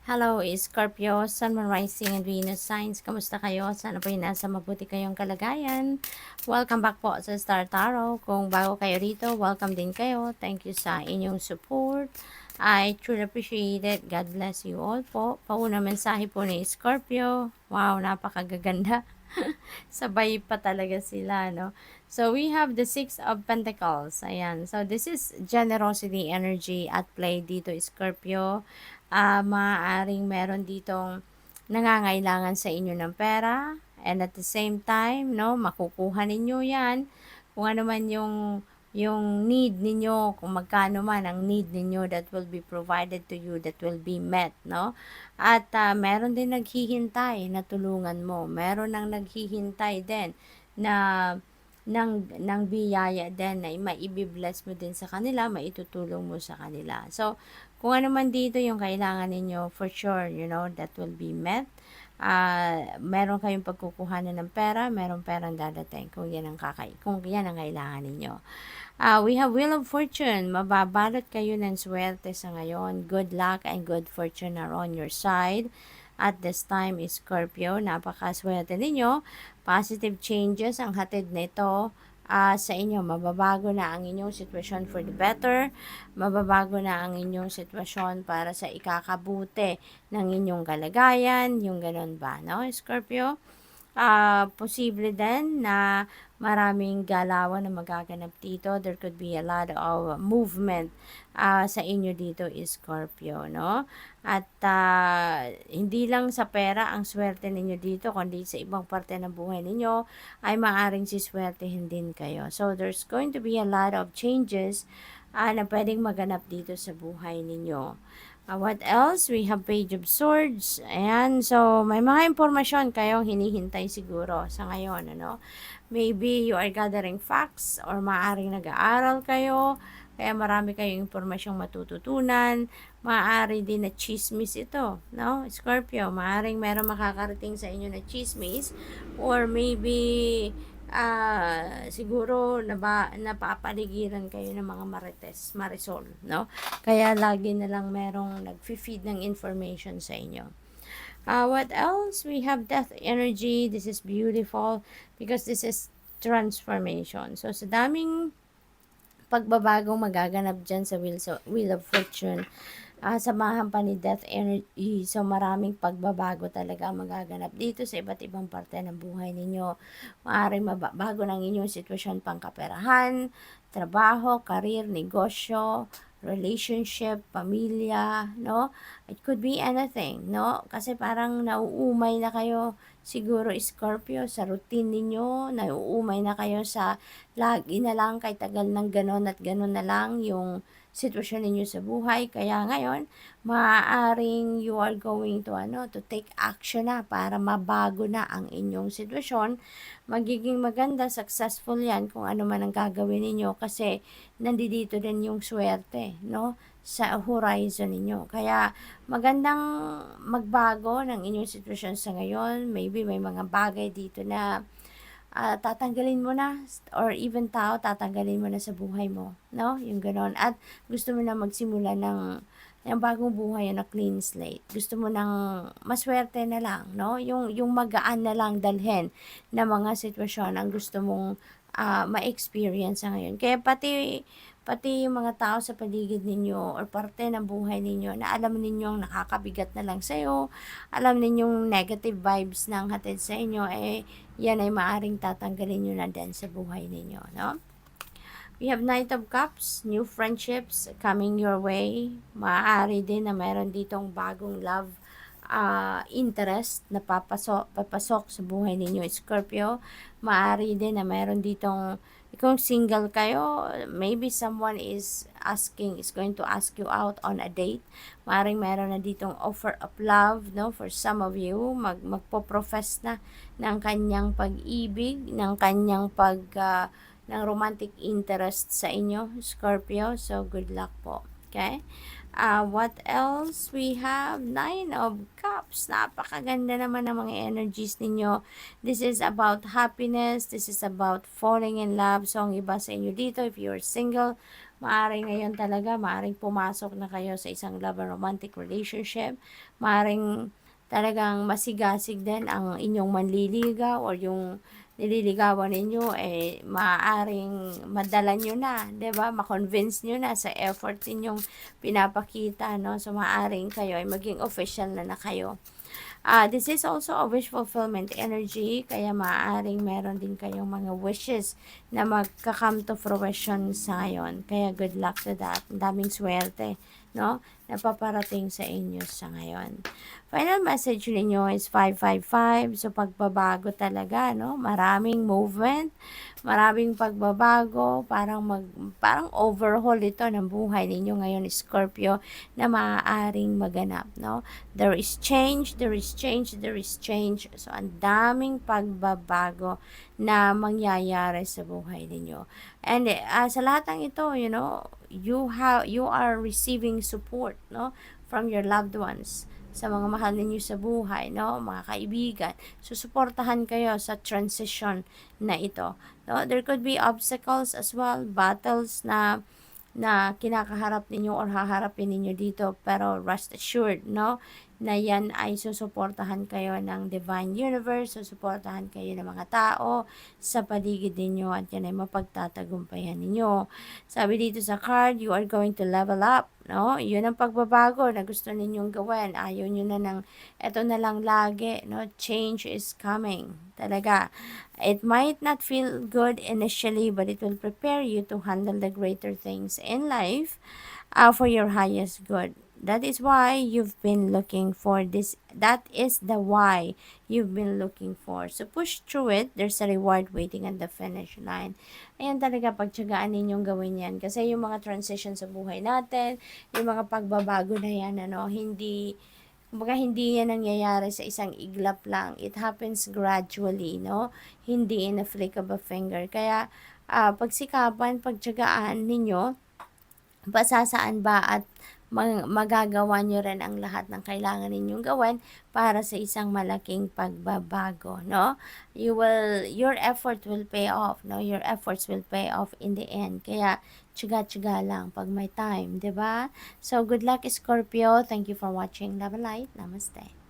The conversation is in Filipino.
Hello, Scorpio, Sun, Moon, Rising, and Venus signs. Kamusta kayo? Sana po nasa mabuti kayong kalagayan. Welcome back po sa Star Tarot. Kung bago kayo rito, welcome din kayo. Thank you sa inyong support. I truly appreciate it. God bless you all po. Pauna mensahe po ni Scorpio. Wow, napakagaganda. Sabay pa talaga sila, no? So, we have the Six of Pentacles. Ayan. So, this is generosity energy at play dito, Scorpio. Maaaring meron ditong nangangailangan sa inyo ng pera. And at the same time, no, makukuha ninyo yan. Kung ano man yung need ninyo, kung magkano man ang need ninyo, that will be provided to you, that will be met, no? At meron din naghihintay na tulungan mo. Meron nang naghihintay din na ng biyaya din na maibibless mo din sa kanila, maitutulong mo sa kanila. So, kung ano man dito yung kailangan ninyo, for sure, you know, that will be met. Meron kayong pagkukuhanan ng pera, meron perang dadating kung yan ang kailangan ninyo. We have Wheel of Fortune. Mababalot kayo ng swerte sa ngayon. Good luck and good fortune are on your side. At this time, Scorpio, napakaswerte ninyo. Positive changes ang hatid nito sa inyo. Mababago na ang inyong sitwasyon for the better. Mababago na ang inyong sitwasyon para sa ikakabuti ng inyong kalagayan. Yung ganun ba, no, Scorpio? Posible din na maraming galawan na magaganap dito. There could be a lot of movement sa inyo dito, Scorpio, no? At hindi lang sa pera ang swerte ninyo dito, kundi sa ibang parte ng buhay ninyo ay maaring siswertehin din kayo. So, there's going to be a lot of changes na pwedeng maganap dito sa buhay ninyo. What else? We have Page of Swords. Ayan. So, may mga impormasyon kayong hinihintay siguro sa ngayon, ano? Maybe you are gathering facts or maaaring nag-aaral kayo. Kaya marami kayong impormasyong matututunan. Maaari din na chismis ito, no? Scorpio, maaaring meron makakarating sa inyo na chismis or maybe siguro napapaligiran kayo ng mga marites, marisol, no? Kaya lagi na lang merong nag-feed ng information sa inyo. What else? We have Death energy. This is beautiful because this is transformation. So, sa daming pagbabagong magaganap dyan sa Wheel of Fortune, samahan pa ni Death Energy. So, maraming pagbabago talaga magaganap dito sa iba't ibang parte ng buhay ninyo. Maaaring mababago ng inyong sitwasyon pangkaperahan, trabaho, karir, negosyo, relationship, pamilya, no? It could be anything, no? Kasi parang nauumay na kayo siguro, Scorpio, sa routine ninyo, nauumay na kayo sa lagi na lang kay tagal ng ganon at ganon na lang yung sitwasyon ninyo sa buhay. Kaya ngayon, maaaring you are going to take action na para mabago na ang inyong sitwasyon. Magiging maganda, successful yan kung ano man ang gagawin ninyo kasi nandito din yung swerte, no? Sa horizon ninyo. Kaya magandang magbago ng inyong sitwasyon sa ngayon. Maybe may mga bagay dito na tatanggalin mo na or even tao tatanggalin mo na sa buhay mo, no? Yung ganon. At gusto mo na magsimula ng bagong buhay na clean slate. Gusto mo nang maswerte na lang, no? Yung magaan na lang dalhin na mga sitwasyon ang gusto mong ma-experience sa ngayon. Kaya pati yung mga tao sa paligid ninyo or parte ng buhay ninyo na alam ninyong nakakabigat na lang sa'yo, alam ninyong negative vibes ng hatid sa inyo, yan ay maaring tatanggalin nyo na din sa buhay ninyo, no? We have Knight of Cups, new friendships coming your way. Maaari din na meron ditong bagong love interest na papasok sa buhay ninyo, Scorpio. Maaari din na meron ditong, kung single kayo, maybe someone is going to ask you out on a date. Maaaring meron na ditong offer of love, no? For some of you, magpo-profess na ng kanyang pag-ibig, ng kanyang ng romantic interest sa inyo, Scorpio. So, good luck po. Okay? What else? We have Nine of Cups. Napakaganda naman ng mga energies ninyo. This is about happiness. This is about falling in love. So, ang iba sa inyo dito, if you're single, Maaring ngayon talaga, maaring pumasok na kayo sa isang love and romantic relationship. Maaring talagang masigasig din ang inyong manliligaw or yung nililigawan ninyo, maaaring madala nyo na, 'di ba? Ma-convince nyo na sa effort ninyong pinapakita, no? So, maaaring kayo ay maging official na kayo. This is also a wish fulfillment energy, kaya maaaring meron din kayong mga wishes na magka-come to fruition sa ngayon. Kaya good luck to that. Ang daming swerte, no? Napaparating sa inyo sa ngayon. Final message ninyo is 555. So, pagbabago talaga, no? Maraming movement, maraming pagbabago, parang overhaul ito ng buhay ninyo ngayon, Scorpio, na maaaring maganap, no? There is change, there is change, there is change. So, ang daming pagbabago na mangyayari sa buhay ninyo. And sa lahat ng ito, you are receiving support, no, from your loved ones, sa mga mahal ninyo sa buhay, no, mga kaibigan. Susuportahan kayo sa transition na ito. No, there could be obstacles as well, battles na kinakaharap ninyo or haharapin ninyo dito, pero rest assured, no, na yan ay susuportahan kayo ng divine universe, susuportahan kayo ng mga tao sa paligid ninyo, at yan ay mapagtatagumpayan ninyo. Sabi dito sa card, you are going to level up, no? Yun ang pagbabago na gusto ninyong gawin. Ayaw nyo na ng eto na lang lagi, no? Change is coming. Talaga. It might not feel good initially, but it will prepare you to handle the greater things in life for your highest good. That is why you've been looking for this. That is the why you've been looking for. So push through it. There's a reward waiting at the finish line. Ayan talaga, pagtiyagaan ninyong gawin yan. Kasi yung mga transition sa buhay natin, yung mga pagbabago na yan, kumbaga hindi yan nangyayari sa isang iglap lang. It happens gradually, no? Hindi in a flick of a finger. Kaya, pagsikapan, pagtiyagaan ninyo, pasasaan ba at magagawa nyo rin ang lahat ng kailangan ninyong gawin para sa isang malaking pagbabago, no? Your effort will pay off, no? Your efforts will pay off in the end. Kaya, tsaga-tsaga lang pag may time, 'di ba? So, good luck, Scorpio. Thank you for watching. Love and light. Namaste.